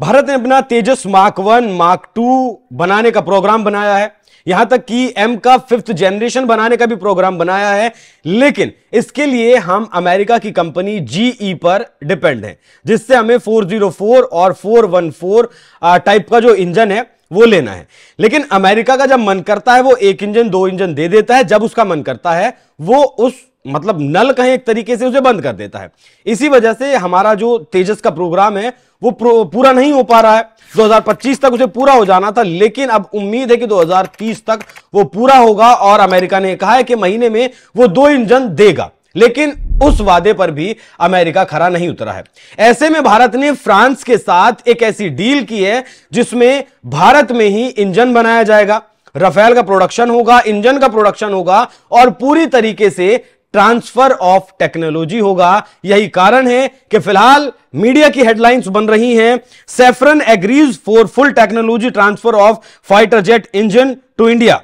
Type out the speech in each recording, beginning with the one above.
भारत ने अपना तेजस mark 1 mark 2 बनाने का प्रोग्राम बनाया है, यहां तक कि एम का 5th जनरेशन बनाने का भी प्रोग्राम बनाया है। लेकिन इसके लिए हम अमेरिका की कंपनी जीई पर डिपेंड हैं, जिससे हमें 404 और 414 टाइप का जो इंजन है वो लेना है। लेकिन अमेरिका का जब मन करता है वो एक इंजन 2 इंजन दे देता है, जब उसका मन करता है वो उस मतलब नल कहें एक तरीके से उसे बंद कर देता है। इसी वजह से हमारा जो तेजस का प्रोग्राम है वो पूरा नहीं हो पा रहा है। 2025 तक उसे पूरा हो जाना था, लेकिन अब उम्मीद है कि 2030 तक वो पूरा होगा और अमेरिका ने कहा है कि महीने में वो 2 इंजन देगा। लेकिन उस वादे पर भी अमेरिका खरा नहीं उतरा है। ऐसे में भारत ने फ्रांस के साथ एक ऐसी डील की है जिसमें भारत में ही इंजन बनाया जाएगा, राफेल का प्रोडक्शन होगा, इंजन का प्रोडक्शन होगा और पूरी तरीके से ट्रांसफर ऑफ टेक्नोलॉजी होगा। यही कारण है कि फिलहाल मीडिया की हेडलाइंस बन रही हैं, Safran agrees for full technology transfer of fighter jet engine to India.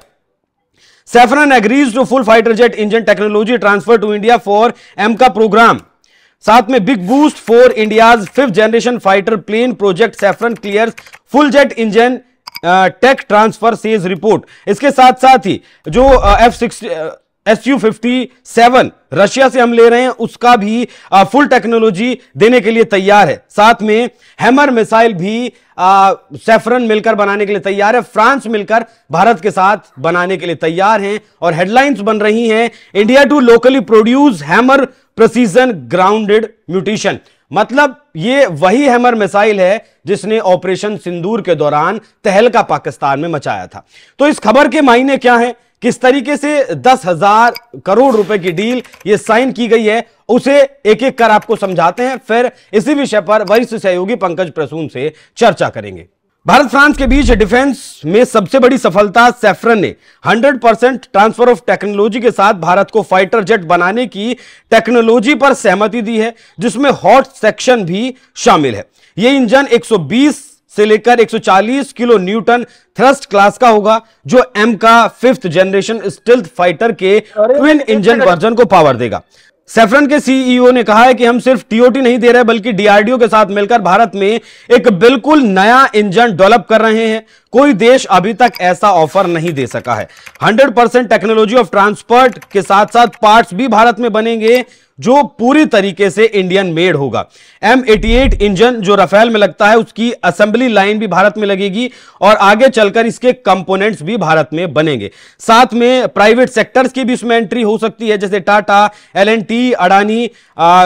Safran agrees to full fighter jet engine technology transfer to India for M का प्रोग्राम। साथ में big boost for India's 5th generation fighter plane project, Safran clears full jet engine tech transfer says report. इसके साथ साथ ही जो Su-57 Russia से हम ले रहे हैं उसका भी फुल टेक्नोलॉजी देने के लिए तैयार है। साथ में हैमर मिसाइल भी सैफरन मिलकर बनाने के लिए तैयार है, फ्रांस मिलकर भारत के साथ बनाने के लिए तैयार हैं। और हेडलाइंस बन रही हैं, India to locally produce hammer precision grounded mutation. मतलब ये वही हैमर मिसाइल है जिसने ऑपरेशन सिंदूर के दौरान तहलका पाकिस्तान में मचाया था। तो इस खबर के मायने क्या है, किस तरीके से 10,000 करोड़ रुपए की डील ये साइन की गई है, उसे एक एक कर आपको समझाते हैं। फिर इसी विषय पर वरिष्ठ सहयोगी पंकज प्रसून से चर्चा करेंगे। भारत फ्रांस के बीच डिफेंस में सबसे बड़ी सफलता, सैफरन ने 100% ट्रांसफर ऑफ टेक्नोलॉजी के साथ भारत को फाइटर जेट बनाने की टेक्नोलॉजी पर सहमति दी है, जिसमें हॉट सेक्शन भी शामिल है। यह इंजन 120 से लेकर 140 किलो न्यूटन थ्रस्ट क्लास का होगा, जो एम का 5th जनरेशन स्टील्थ फाइटर के ट्विन इंजन वर्जन को पावर देगा। सैफरन के सीईओ ने कहा है कि हम सिर्फ टीओटी नहीं दे रहे बल्कि डीआरडीओ के साथ मिलकर भारत में एक बिल्कुल नया इंजन डेवलप कर रहे हैं। कोई देश अभी तक ऐसा ऑफर नहीं दे सका है। 100% टेक्नोलॉजी ऑफ ट्रांसपोर्ट के साथ साथ पार्ट्स भी भारत में बनेंगे जो पूरी तरीके से इंडियन मेड होगा। M88 इंजन जो राफेल में लगता है उसकी असेंबली लाइन भी भारत में लगेगी और आगे चलकर इसके कंपोनेंट्स भी भारत में बनेंगे। साथ में प्राइवेट सेक्टर्स की भी इसमें एंट्री हो सकती है, जैसे टाटा, L&T, अडानी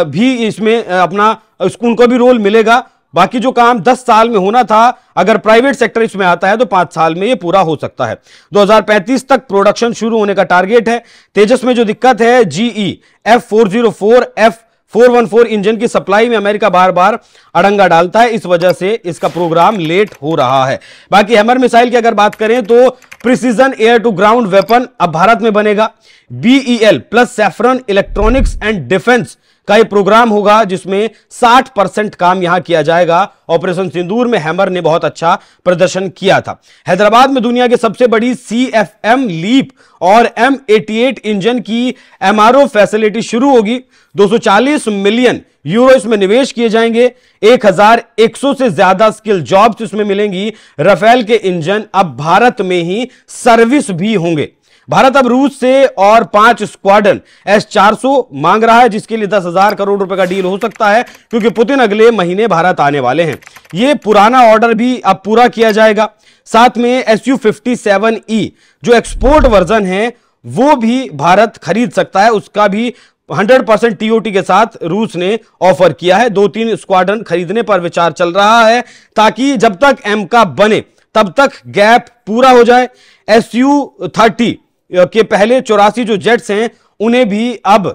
भी इसमें अपना उनको भी रोल मिलेगा। बाकी जो काम 10 साल में होना था, अगर प्राइवेट सेक्टर इसमें आता है तो 5 साल में यह पूरा हो सकता है। 2035 तक प्रोडक्शन शुरू होने का टारगेट है। तेजस में जो दिक्कत है, GE F404 F414 इंजन की सप्लाई में अमेरिका बार बार अड़ंगा डालता है, इस वजह से इसका प्रोग्राम लेट हो रहा है। बाकी हैमर मिसाइल की अगर बात करें तो precision air to ground weapon अब भारत में बनेगा। BEL plus Safran electronics and defence का यह प्रोग्राम होगा जिसमें 60% काम यहां किया जाएगा। ऑपरेशन सिंदूर में हैमर ने बहुत अच्छा प्रदर्शन किया था। हैदराबाद में दुनिया की सबसे बड़ी CFM लीप और M88 इंजन की MRO फैसिलिटी शुरू होगी। 240 मिलियन यूरो इसमें निवेश किए जाएंगे। 1100 से ज्यादा स्किल जॉब्स इसमें मिलेंगी। राफेल के इंजन अब भारत में ही सर्विस भी होंगे। भारत अब रूस से और 5 स्क्वाड्रन S-400 मांग रहा है, जिसके लिए 10,000 करोड़ रुपए का डील हो सकता है, क्योंकि पुतिन अगले महीने भारत आने वाले हैं। यह पुराना ऑर्डर भी अब पूरा किया जाएगा। साथ में Su-57E जो एक्सपोर्ट वर्जन है वो भी भारत खरीद सकता है, उसका भी 100% टीओटी के साथ रूस ने ऑफर किया है। 2-3 स्क्वाड्रन खरीदने पर विचार चल रहा है, ताकि जब तक एम का बने तब तक गैप पूरा हो जाए। Su-30 के पहले 84 जो जेट्स हैं उन्हें भी अब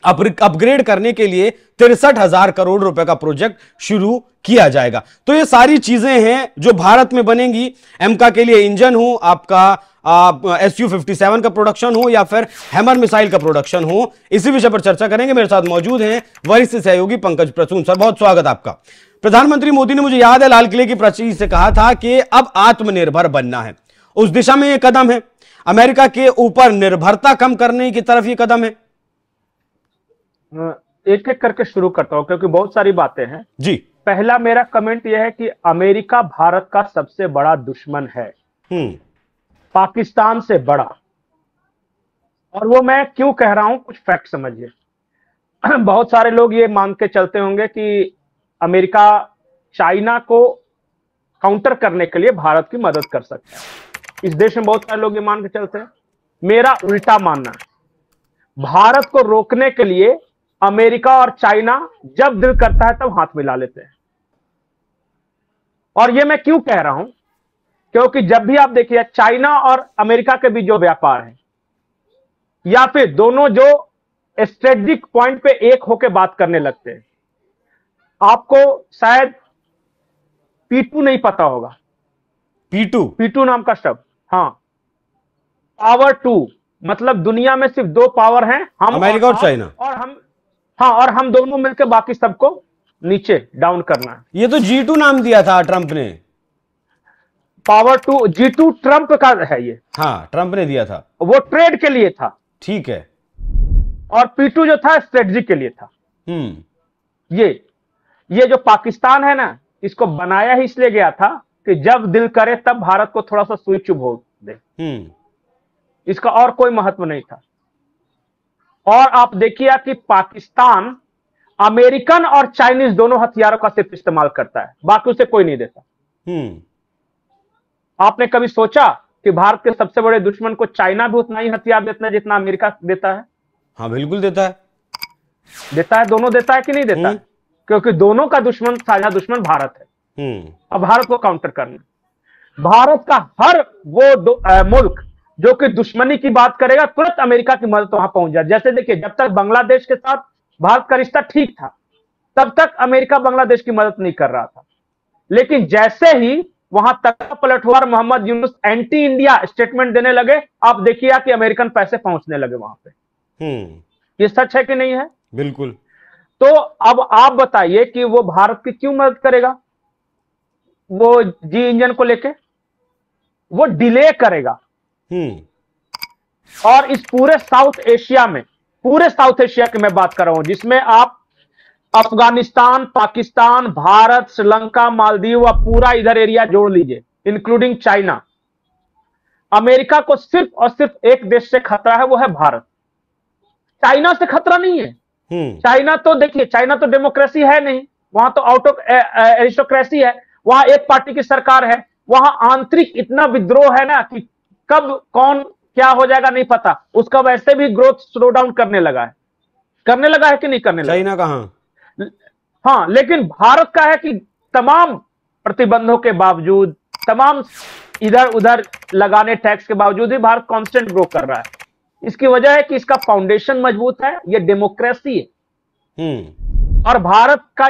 अपग्रेड करने के लिए 63,000 करोड़ रुपए का प्रोजेक्ट शुरू किया जाएगा। तो ये सारी चीजें हैं जो भारत में बनेंगी। एमका के लिए इंजन हो, आपका Su-57 का प्रोडक्शन हो या फिर हैमर मिसाइल का प्रोडक्शन हो, इसी विषय पर चर्चा करेंगे। मेरे साथ मौजूद हैं वरिष्ठ सहयोगी पंकज प्रसून। सर, बहुत स्वागत आपका। प्रधानमंत्री मोदी ने, मुझे याद है, लाल किले की प्राचीर से कहा था कि अब आत्मनिर्भर बनना है। उस दिशा में यह कदम है। अमेरिका के ऊपर निर्भरता कम करने की तरफ ये कदम है। एक एक करके शुरू करता हूं क्योंकि बहुत सारी बातें हैं जी। पहला मेरा कमेंट यह है कि अमेरिका भारत का सबसे बड़ा दुश्मन है, पाकिस्तान से बड़ा। और वो मैं क्यों कह रहा हूं, कुछ फैक्ट समझिए। बहुत सारे लोग ये मान के चलते होंगे कि अमेरिका चाइना को काउंटर करने के लिए भारत की मदद कर सकता है। इस देश में बहुत सारे लोग ये मान के चलते हैं। मेरा उल्टा मानना है, भारत को रोकने के लिए अमेरिका और चाइना जब दिल करता है तब हाथ मिला लेते हैं। और ये मैं क्यों कह रहा हूं, क्योंकि जब भी आप देखिए चाइना और अमेरिका के बीच जो व्यापार है, या फिर दोनों जो स्ट्रेटेजिक पॉइंट पे एक होकर बात करने लगते हैं, आपको शायद P2 नहीं पता होगा। P2 नाम का शब्द, हाँ, पावर 2, मतलब दुनिया में सिर्फ दो पावर हैं, हम अमेरिका और चाइना, और हम, हाँ, और हम दोनों मिलकर बाकी सबको नीचे डाउन करना है। ये तो G2 नाम दिया था ट्रंप ने। पावर 2, G2 ट्रंप का है ये, हाँ, ट्रंप ने दिया था, वो ट्रेड के लिए था, ठीक है। और P2 जो था स्ट्रेटजी के लिए था। ये जो पाकिस्तान है ना, इसको बनाया ही इसलिए गया था कि जब दिल करे तब भारत को थोड़ा सा सुई चुभो दे। इसका और कोई महत्व नहीं था। और आप देखिए कि पाकिस्तान अमेरिकन और चाइनीज दोनों हथियारों का सिर्फ इस्तेमाल करता है, बाकी उसे कोई नहीं देता। आपने कभी सोचा कि भारत के सबसे बड़े दुश्मन को चाइना भी उतना ही हथियार देता है जितना अमेरिका देता है? हाँ, बिल्कुल देता है, दोनों देता है कि नहीं देता है? क्योंकि दोनों का दुश्मन, साझा दुश्मन भारत है। अब भारत को काउंटर करना, भारत का हर वो मुल्क जो कि दुश्मनी की बात करेगा, तुरंत अमेरिका की मदद वहां पहुंच जाए। जैसे देखिए, जब तक बांग्लादेश के साथ भारत का रिश्ता ठीक था, तब तक अमेरिका बांग्लादेश की मदद नहीं कर रहा था। लेकिन जैसे ही वहां तख्ता पलटवार Mohammad Yunus anti India statement देने लगे, आप देखिए कि अमेरिकन पैसे पहुंचने लगे वहां पे। ये सच है कि नहीं है? बिल्कुल। तो अब आप बताइए कि वो भारत की क्यों मदद करेगा? वो जी इंजन को लेके वो डिले करेगा। और इस पूरे साउथ एशिया में, पूरे साउथ एशिया की मैं बात कर रहा हूं, जिसमें आप अफगानिस्तान, पाकिस्तान, भारत, श्रीलंका, मालदीव और पूरा इधर एरिया जोड़ लीजिए, इंक्लूडिंग चाइना। अमेरिका को सिर्फ और सिर्फ एक देश से खतरा है, वो है भारत। चाइना से खतरा नहीं है। चाइना तो देखिए, चाइना तो डेमोक्रेसी है नहीं, वहां तो आउट ऑफ एरिस्टोक्रेसी है, वहां एक पार्टी की सरकार है, वहां आंतरिक इतना विद्रोह है ना कि कब कौन क्या हो जाएगा नहीं पता। उसका वैसे भी ग्रोथ स्लो डाउन करने लगा है कि नहीं करने लगा? चाइना कहां? हाँ, लेकिन भारत का है कि तमाम प्रतिबंधों के बावजूद, तमाम इधर उधर लगाने टैक्स के बावजूद ही भारत कांस्टेंट ग्रो कर रहा है। इसकी वजह है कि इसका फाउंडेशन मजबूत है, ये डेमोक्रेसी है। और भारत का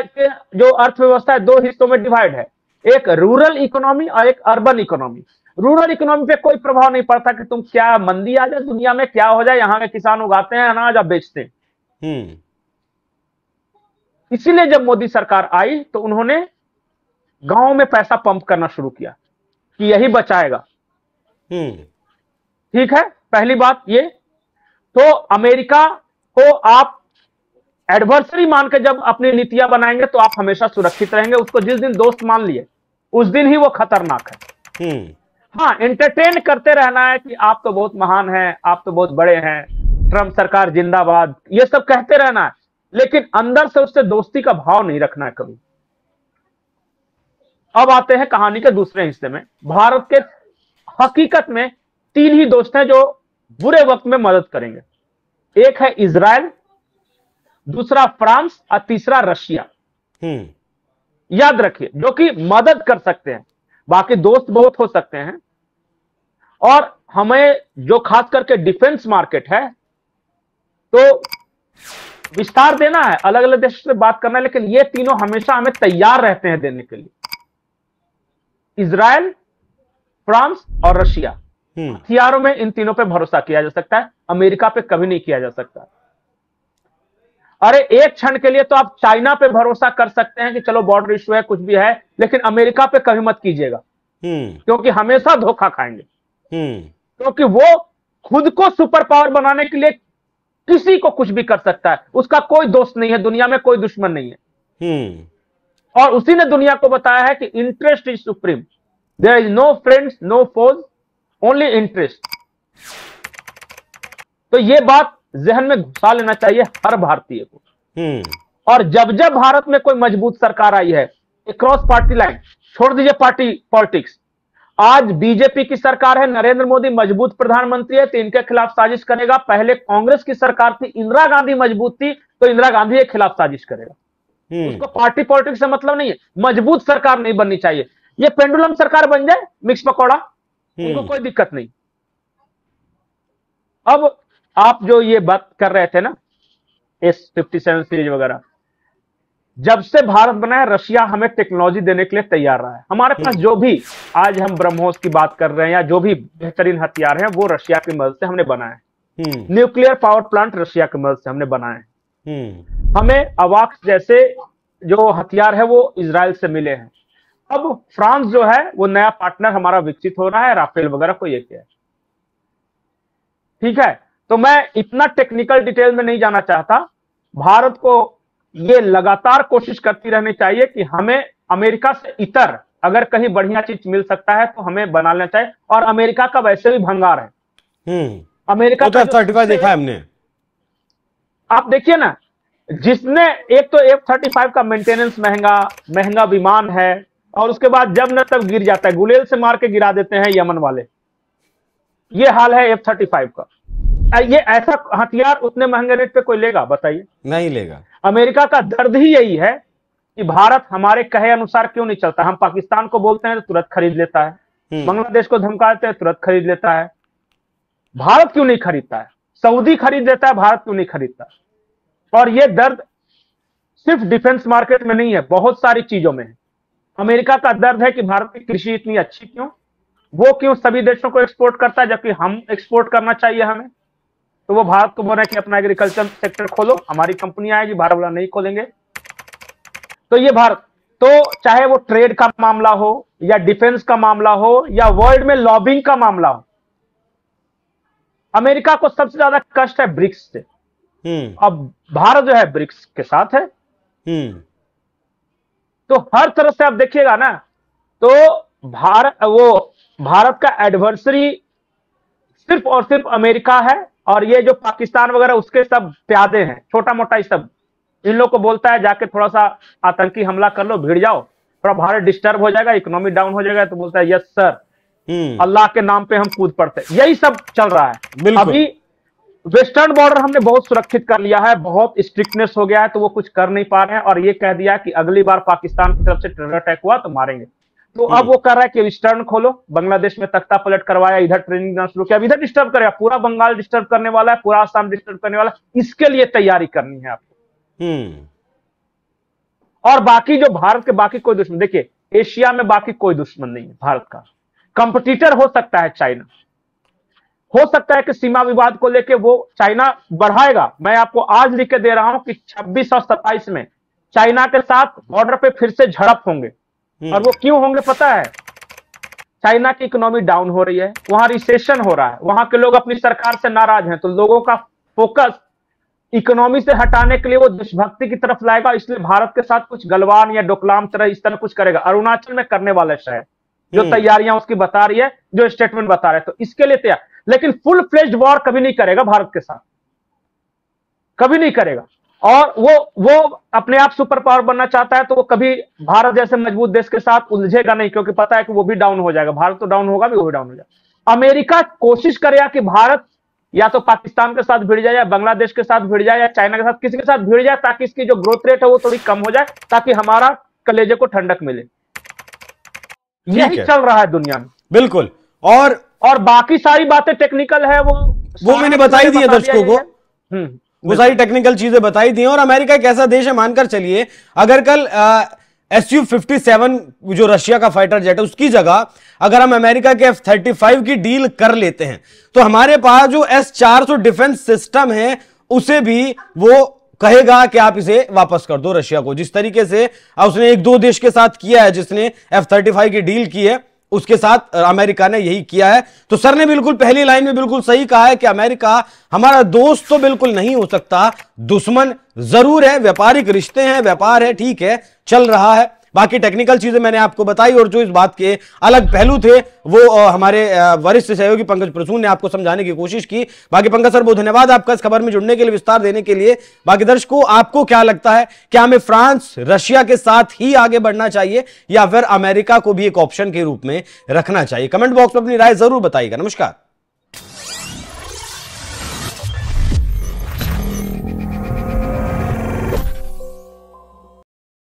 जो अर्थव्यवस्था है, दो हिस्सों में डिवाइड है, एक रूरल इकोनॉमी और एक अर्बन इकोनॉमी। रूरल इकोनॉमी पे कोई प्रभाव नहीं पड़ता कि तुम क्या मंदी आ जाए दुनिया में, क्या हो जाए, यहां के किसान उगाते हैं अनाज और बेचते हैं। इसीलिए जब मोदी सरकार आई तो उन्होंने गांव में पैसा पंप करना शुरू किया कि यही बचाएगा। ठीक है, पहली बात ये। तो अमेरिका को आप एडवर्सरी मान के जब अपनी नीतियां बनाएंगे तो आप हमेशा सुरक्षित रहेंगे। उसको जिस दिन दोस्त मान लिए, उस दिन ही वो खतरनाक है। हाँ, एंटरटेन करते रहना है कि आप तो बहुत महान हैं, आप तो बहुत बड़े हैं, ट्रंप सरकार जिंदाबाद, ये सब कहते रहना है, लेकिन अंदर से उससे दोस्ती का भाव नहीं रखना है कभी। अब आते हैं कहानी के दूसरे हिस्से में। भारत के हकीकत में तीन ही दोस्त हैं जो बुरे वक्त में मदद करेंगे। एक है इजराइल, दूसरा फ्रांस और तीसरा रशिया। याद रखिए, जो कि मदद कर सकते हैं, बाकी दोस्त बहुत हो सकते हैं। और हमें जो खास करके डिफेंस मार्केट है, तो विस्तार देना है, अलग अलग देशों से बात करना है, लेकिन ये तीनों हमेशा हमें तैयार रहते हैं देने के लिए। इजराइल, फ्रांस और रशिया। हथियारों में इन तीनों पे भरोसा किया जा सकता है, अमेरिका पे कभी नहीं किया जा सकता। अरे एक क्षण के लिए तो आप चाइना पे भरोसा कर सकते हैं कि चलो बॉर्डर इशू है, कुछ भी है, लेकिन अमेरिका पे कभी मत कीजिएगा, क्योंकि हमेशा धोखा खाएंगे। क्योंकि वो खुद को सुपर पावर बनाने के लिए किसी को कुछ भी कर सकता है, उसका कोई दोस्त नहीं है दुनिया में, कोई दुश्मन नहीं है। और उसी ने दुनिया को बताया है कि interest is supreme, there is no friends no foes, only interest. तो ये बात जहन में घुसा लेना चाहिए हर भारतीय को। और जब जब भारत में कोई मजबूत सरकार आई है, क्रॉस पार्टी लाइन, छोड़ दीजिए पार्टी पॉलिटिक्स, आज बीजेपी की सरकार है, नरेंद्र मोदी मजबूत प्रधानमंत्री है तो इनके खिलाफ साजिश करेगा। पहले कांग्रेस की सरकार थी, इंदिरा गांधी मजबूत थी तो इंदिरा गांधी के खिलाफ साजिश करेगा। उसको पार्टी पॉलिटिक्स से मतलब नहीं है, मजबूत सरकार नहीं बननी चाहिए। ये पेंडुलम सरकार बन जाए, मिक्स पकौड़ा, उनको कोई दिक्कत नहीं। अब आप जो ये बात कर रहे थे ना S57 सीरीज वगैरह, जब से भारत बना है रशिया हमें टेक्नोलॉजी देने के लिए तैयार रहा है। हमारे पास जो भी आज हम ब्रह्मोस की बात कर रहे हैं या जो भी बेहतरीन हथियार हैं वो रशिया की मदद से हमने बनाए। न्यूक्लियर पावर प्लांट रशिया की मदद से हमने बनाए। हमें अवाक्स जैसे जो हथियार है वो इजराइल से मिले हैं। अब फ्रांस जो है वो नया पार्टनर हमारा विकसित हो रहा है, राफेल वगैरह को ये किया है। ठीक है, तो मैं इतना टेक्निकल डिटेल में नहीं जाना चाहता। भारत को ये लगातार कोशिश करती रहनी चाहिए कि हमें अमेरिका से इतर अगर कहीं बढ़िया चीज मिल सकता है तो हमें बना लेना चाहिए। और अमेरिका का वैसे भी भंगार है। अमेरिका का F-35 देखा है हमने, आप देखिए ना, जिसने एक तो F-35 का मेंटेनेंस महंगा विमान है और उसके बाद जब न तब गिर जाता है, गुलेल से मार के गिरा देते हैं यमन वाले। ये हाल है F-35 का। ये ऐसा हथियार उतने महंगे रेट पे कोई लेगा बताइए? नहीं लेगा। अमेरिका का दर्द ही यही है कि भारत हमारे कहे अनुसार क्यों नहीं चलता। हम पाकिस्तान को बोलते हैं तो तुरंत खरीद लेता है, बांग्लादेश को धमकाते हैं तुरंत खरीद लेता है। भारत क्यों नहीं खरीदता है? सऊदी खरीद लेता है, भारत क्यों नहीं खरीदता? और ये दर्द सिर्फ डिफेंस मार्केट में नहीं है, बहुत सारी चीजों में है। अमेरिका का दर्द है कि भारत की कृषि इतनी अच्छी क्यों, वो क्यों सभी देशों को एक्सपोर्ट करता है जबकि हम एक्सपोर्ट करना चाहिए हमें। तो वो भारत को बोल रहे हैं कि अपना एग्रीकल्चर सेक्टर खोलो, हमारी कंपनी आएगी, भारत वाला नहीं खोलेंगे। तो ये भारत, तो चाहे वो ट्रेड का मामला हो या डिफेंस का मामला हो या वर्ल्ड में लॉबिंग का मामला हो, अमेरिका को सबसे ज्यादा कष्ट है ब्रिक्स से। अब भारत जो है ब्रिक्स के साथ है। तो हर तरह से आप देखिएगा ना, तो भारत का एडवर्सरी सिर्फ और सिर्फ अमेरिका है। और ये जो पाकिस्तान वगैरह उसके सब प्यादे हैं, छोटा मोटा, इस सब इन लोग को बोलता है जाके थोड़ा सा आतंकी हमला कर लो, भिड़ जाओ, थोड़ा भारत डिस्टर्ब हो जाएगा, इकोनॉमी डाउन हो जाएगा, तो बोलता है यस सर, अल्लाह के नाम पे हम कूद पड़ते। यही सब चल रहा है। अभी वेस्टर्न बॉर्डर हमने बहुत सुरक्षित कर लिया है, बहुत स्ट्रिक्टनेस हो गया है, तो वो कुछ कर नहीं पा रहे हैं। और ये कह दिया कि अगली बार पाकिस्तान की तरफ से टेरर अटैक हुआ तो मारेंगे। तो अब वो कर रहा है कि ईस्टर्न खोलो, बांग्लादेश में तख्ता पलट करवाया, इधर ट्रेनिंग देना शुरू किया, इधर डिस्टर्ब करेगा, पूरा बंगाल डिस्टर्ब करने वाला है, पूरा आसाम डिस्टर्ब करने वाला है। इसके लिए तैयारी करनी है आपको। और बाकी जो भारत के बाकी कोई दुश्मन, देखिए एशिया में बाकी कोई दुश्मन नहीं है भारत का। कंपटीटर हो सकता है चाइना, हो सकता है कि सीमा विवाद को लेके वो चाइना बढ़ाएगा। मैं आपको आज लिख के दे रहा हूं कि 26 और 27 में चाइना के साथ बॉर्डर पे फिर से झड़प होंगे। और वो क्यों होंगे पता है? चाइना की इकोनॉमी डाउन हो रही है, वहां रिसेशन हो रहा है, वहां के लोग अपनी सरकार से नाराज हैं, तो लोगों का फोकस इकोनॉमी से हटाने के लिए वो देशभक्ति की तरफ लाएगा। इसलिए भारत के साथ कुछ गलवान या डोकलाम तरह इस तरह कुछ करेगा। अरुणाचल में करने वाला शायद जो तैयारियां उसकी बता रही है, जो स्टेटमेंट बता रहे हैं, तो इसके लिए तैयार। लेकिन फुल फ्लेज्ड वॉर कभी नहीं करेगा भारत के साथ, कभी नहीं करेगा। और वो अपने आप सुपर पावर बनना चाहता है तो वो कभी भारत जैसे मजबूत देश के साथ उलझेगा नहीं, क्योंकि पता है कि वो भी डाउन हो जाएगा। भारत तो डाउन होगा भी, वो भी डाउन हो जाएगा। अमेरिका कोशिश करेगा कि भारत या तो पाकिस्तान के साथ भिड़ जाए, या बांग्लादेश के साथ भिड़ जाए, या चाइना के साथ, किसी के साथ भिड़ जाए, ताकि इसकी जो ग्रोथ रेट है वो थोड़ी कम हो जाए, ताकि हमारा कलेजे को ठंडक मिले। यही चल रहा है दुनिया में। बिल्कुल। और बाकी सारी बातें टेक्निकल है, वो मैंने बताई दी है दर्शकों को, वो सारी टेक्निकल चीजें बताई दी हैं। और अमेरिका एक ऐसा देश है, मानकर चलिए अगर कल Su-57 जो रशिया का फाइटर जेट है उसकी जगह अगर हम अमेरिका के F-35 की डील कर लेते हैं तो हमारे पास जो S-400 डिफेंस सिस्टम है उसे भी वो कहेगा कि आप इसे वापस कर दो रशिया को। जिस तरीके से उसने एक दो देश के साथ किया है, जिसने F-35 की डील की है उसके साथ अमेरिका ने यही किया है। तो सर ने बिल्कुल पहली लाइन में बिल्कुल सही कहा है कि अमेरिका हमारा दोस्त तो बिल्कुल नहीं हो सकता, दुश्मन जरूर है। व्यापारिक रिश्ते हैं, व्यापार है, ठीक है, चल रहा है, बाकी टेक्निकल चीजें मैंने आपको बताई और जो इस बात के अलग पहलू थे वो हमारे वरिष्ठ सहयोगी पंकज प्रसून ने आपको समझाने की कोशिश की। बाकी पंकज सर बहुत धन्यवाद आपका इस खबर में जुड़ने के लिए, विस्तार देने के लिए। बाकी दर्शकों आपको क्या लगता है, क्या हमें फ्रांस रशिया के साथ ही आगे बढ़ना चाहिए या फिर अमेरिका को भी एक ऑप्शन के रूप में रखना चाहिए? कमेंट बॉक्स में अपनी राय जरूर बताइएगा। नमस्कार।